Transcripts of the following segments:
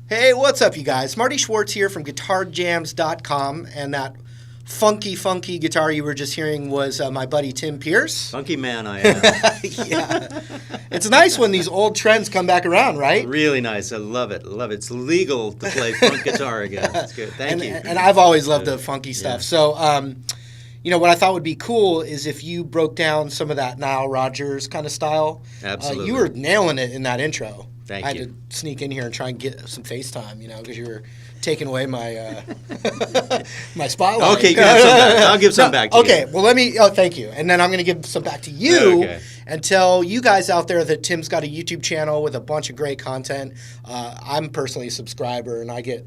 Hey, what's up, you guys? Marty Schwartz here from GuitarJams.com, and that funky guitar you were just hearing was my buddy Tim Pierce. Funky man I am. Yeah. It's nice when these old trends come back around, right? Really nice. I love it. Love it. It's legal to play funk guitar again. It's good. Thank you. And I've always loved the funky stuff. Yeah. So, what I thought would be cool is if you broke down some of that Nile Rodgers kind of style. Absolutely. You were nailing it in that intro. Thank I you. had to sneak in here and try and get some FaceTime, because you were taking away my my spotlight. Okay, you can have some back. I'll give some back to you. Okay, well thank you. And then I'm going to give some back to you and tell you guys out there that Tim's got a YouTube channel with a bunch of great content. I'm personally a subscriber, and I get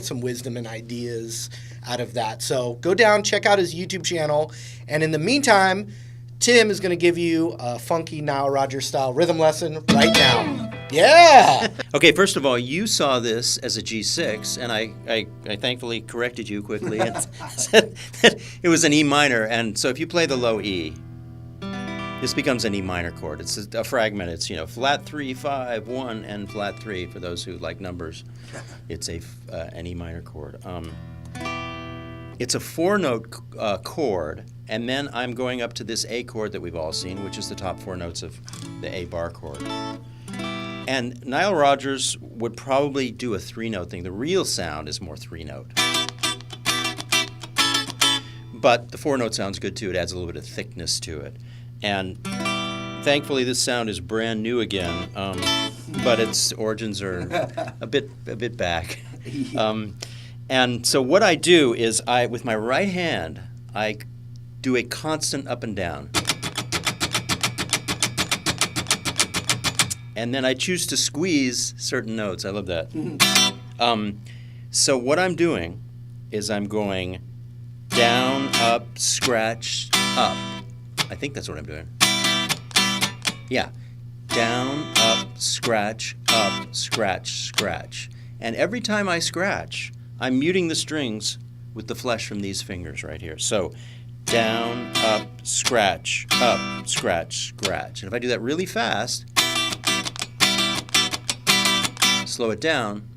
some wisdom and ideas out of that. So go down, check out his YouTube channel, and in the meantime, Tim is going to give you a funky Nile Rodgers style rhythm lesson right now. Yeah! Okay, first of all, you saw this as a G6, and I thankfully corrected you quickly and said that it was an E minor. And so if you play the low E, this becomes an E minor chord. It's a fragment. It's, flat 3, 5, 1, and flat 3 for those who like numbers. It's an E minor chord. It's a 4-note chord, and then I'm going up to this A chord that we've all seen, which is the top 4 notes of the A bar chord. And Nile Rodgers would probably do a 3-note thing. The real sound is more 3-note. But the 4-note sounds good too. It adds a little bit of thickness to it. And thankfully this sound is brand new again, but its origins are a bit back. And so what I do is with my right hand, I do a constant up and down. And then I choose to squeeze certain notes. I love that. So what I'm doing is I'm going down, up, scratch, up. I think that's what I'm doing. Yeah. Down, up, scratch, scratch. And every time I scratch, I'm muting the strings with the flesh from these fingers right here. So down, up, scratch, scratch. And if I do that really fast, slow it down,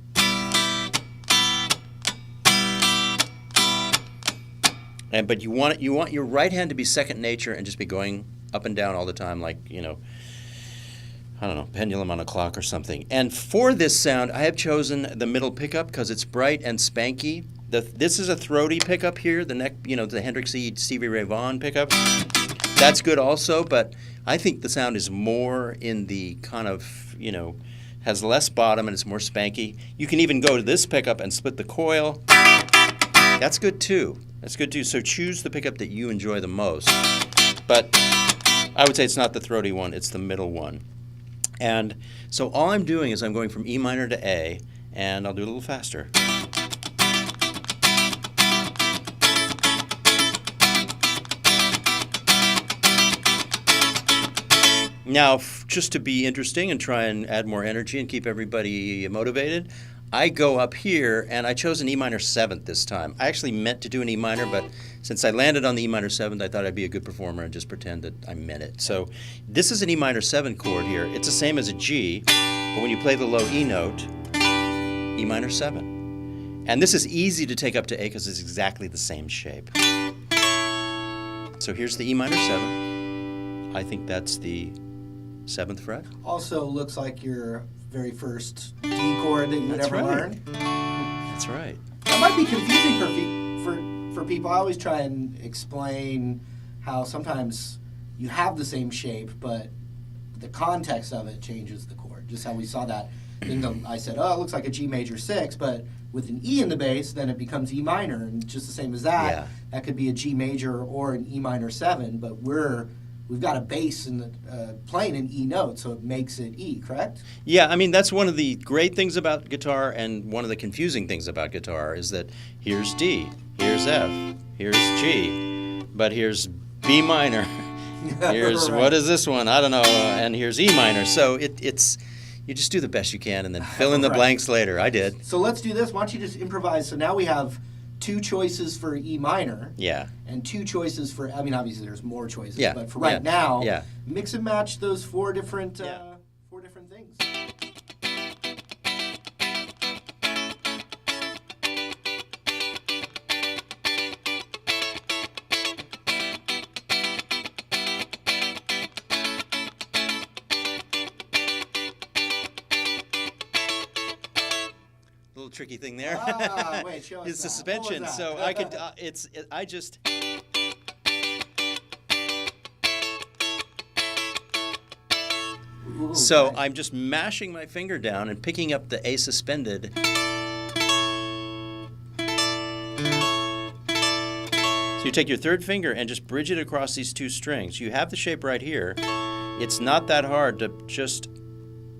but you want your right hand to be second nature and just be going up and down all the time, like I don't know, pendulum on a clock or something. And for this sound, I have chosen the middle pickup because it's bright and spanky. This is a throaty pickup here, the neck, the Hendrix E. Stevie Ray Vaughan pickup. That's good also, but I think the sound is more in the kind of, has less bottom and it's more spanky. You can even go to this pickup and split the coil. That's good too. So choose the pickup that you enjoy the most. But I would say it's not the throaty one, it's the middle one. And so all I'm doing is I'm going from E minor to A, and I'll do it a little faster. Now, just to be interesting and try and add more energy and keep everybody motivated, I go up here, and I chose an E minor 7th this time. I actually meant to do an E minor, but since I landed on the E minor 7th, I thought I'd be a good performer and just pretend that I meant it. So this is an E minor 7 chord here. It's the same as a G, but when you play the low E note, E minor 7. And this is easy to take up to A because it's exactly the same shape. So here's the E minor 7. I think that's the 7th fret. Also looks like your very first D chord that you'd ever learned. That's right. That might be confusing for people. I always try and explain how sometimes you have the same shape, but the context of it changes the chord. Just how we saw that thing that I said, it looks like a G major 6, but with an E in the bass, then it becomes E minor, and just the same as that. Yeah. That could be a G major or an E minor 7, but we've got a bass in playing an E note, so it makes it E, correct? Yeah, I mean, that's one of the great things about guitar, and one of the confusing things about guitar is that here's D, here's F, here's G, but here's B minor, here's right. What is this one? I don't know, and here's E minor. So it's you just do the best you can and then fill in the blanks later. I did. So let's do this. Why don't you just improvise? So now we have 2 choices for E minor. Yeah. And 2 choices for, obviously there's more choices, yeah. but for right now, yeah. Mix and match those 4 different things. little tricky thing there. Wait, show us It's the that. suspension. What was So that? I could. I just. Ooh, So nice. I'm just mashing my finger down and picking up the A suspended. So you take your third finger and just bridge it across these two strings. You have the shape right here. It's not that hard to just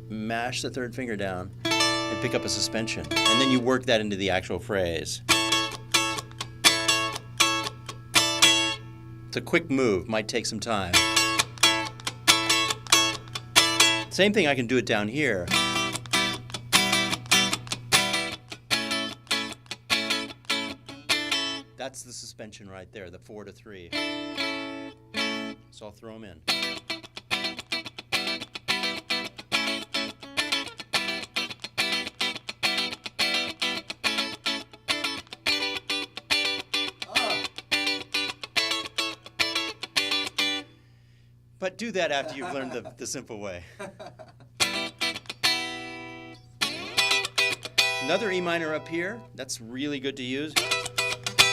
mash the third finger down and pick up a suspension. And then you work that into the actual phrase. It's a quick move, might take some time. Same thing, I can do it down here. That's the suspension right there, the 4-3. So I'll throw them in. But do that after you've learned the simple way. Another E minor up here, that's really good to use,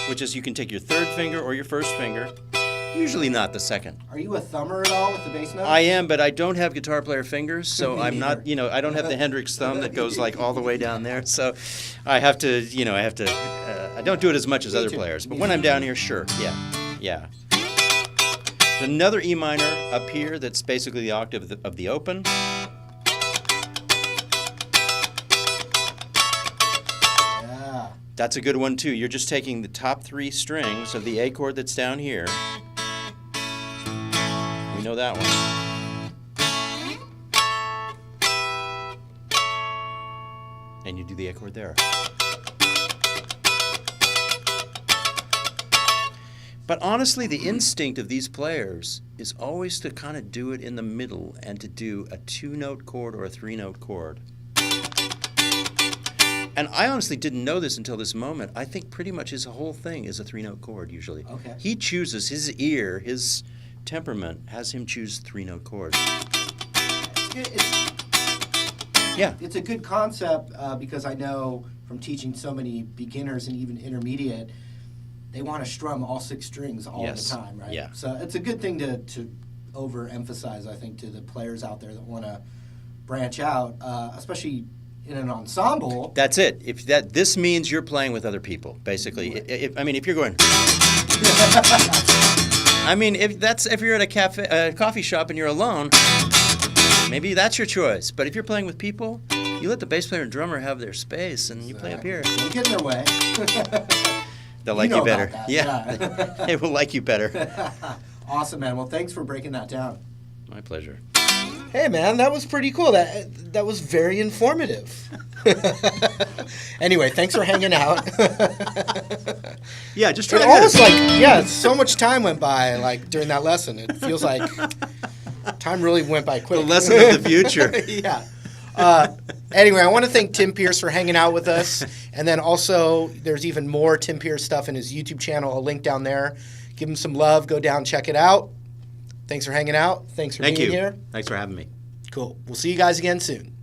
which is you can take your third finger or your first finger, usually not the second. Are you a thumber at all with the bass notes? I am, but I don't have guitar player fingers, so Me I'm not, neither. I don't have the Hendrix thumb that goes like all the way down there, so I have to, I don't do it as much as Me other too. players, but Me when too. I'm down here, sure, yeah. There's another E minor up here that's basically the octave of the open. Yeah. That's a good one too. You're just taking the top 3 strings of the A chord that's down here. We know that one. And you do the A chord there. But honestly, the instinct of these players is always to kind of do it in the middle and to do a 2-note chord or a 3-note chord. And I honestly didn't know this until this moment. I think pretty much his whole thing is a 3-note chord usually. Okay. He chooses, his ear, his temperament has him choose 3-note chords. Yeah. It's a good concept because I know from teaching so many beginners and even intermediate, they want to strum all 6 strings all Yes. the time, right? Yeah. So it's a good thing to overemphasize, I think, to the players out there that want to branch out, especially in an ensemble. That's it. This means you're playing with other people, basically. Right. If you're going... if you're at a coffee shop and you're alone, maybe that's your choice. But if you're playing with people, you let the bass player and drummer have their space, and you play up here. Don't get in their way. They'll like know you better. about that, Yeah, they will like you better. Awesome, man. Well, thanks for breaking that down. My pleasure. Hey, man, that was pretty cool. That was very informative. Anyway, thanks for hanging out. Yeah, just try It almost so much time went by during that lesson. It feels like time really went by quick. The lesson of the future. Yeah. Anyway, I want to thank Tim Pierce for hanging out with us. And then also, there's even more Tim Pierce stuff in his YouTube channel, a link down there. Give him some love. Go down, check it out. Thanks for hanging out. Thanks for being here. Thanks for having me. Cool. We'll see you guys again soon.